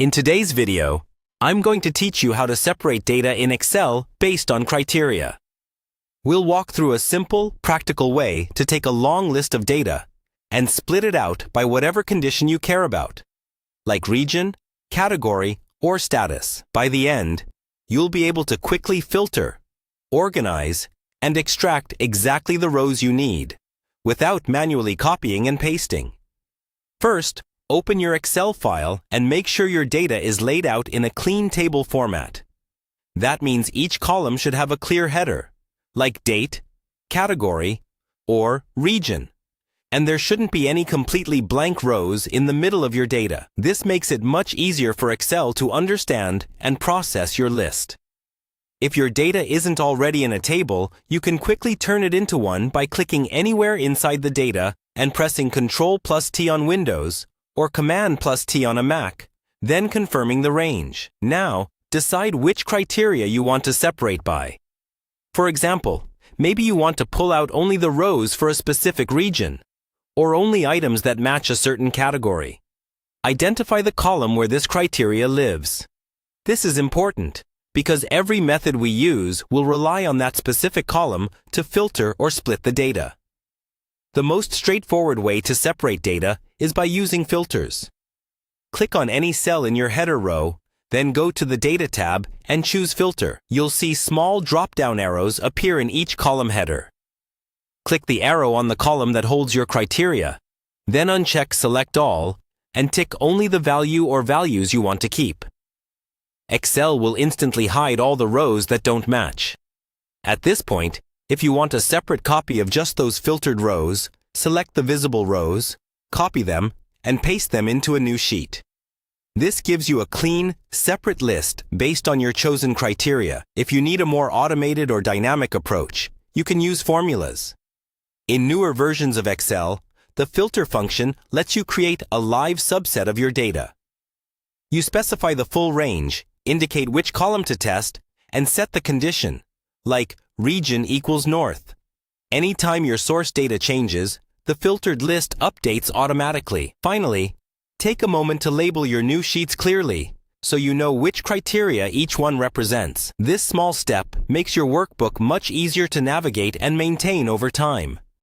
In today's video, I'm going to teach you how to separate data in Excel based on criteria. We'll walk through a simple, practical way to take a long list of data and split it out by whatever condition you care about, like region, category, or status. By the end, you'll be able to quickly filter, organize, and extract exactly the rows you need, without manually copying and pasting. First, open your Excel file and make sure your data is laid out in a clean table format. That means each column should have a clear header, like date, category, or region. And there shouldn't be any completely blank rows in the middle of your data. This makes it much easier for Excel to understand and process your list. If your data isn't already in a table, you can quickly turn it into one by clicking anywhere inside the data and pressing Ctrl+T on Windows or Command+T on a Mac, then confirming the range. Now, decide which criteria you want to separate by. For example, maybe you want to pull out only the rows for a specific region, or only items that match a certain category. Identify the column where this criteria lives. This is important, because every method we use will rely on that specific column to filter or split the data. The most straightforward way to separate data is by using filters. Click on any cell in your header row, then go to the Data tab and choose Filter. You'll see small drop-down arrows appear in each column header. Click the arrow on the column that holds your criteria, then uncheck Select All and tick only the value or values you want to keep. Excel will instantly hide all the rows that don't match. At this point, if you want a separate copy of just those filtered rows, select the visible rows, copy them, and paste them into a new sheet. This gives you a clean, separate list based on your chosen criteria. If you need a more automated or dynamic approach, you can use formulas. In newer versions of Excel, the filter function lets you create a live subset of your data. You specify the full range, indicate which column to test, and set the condition, like region equals north. Anytime your source data changes, the filtered list updates automatically. Finally, take a moment to label your new sheets clearly, so you know which criteria each one represents. This small step makes your workbook much easier to navigate and maintain over time.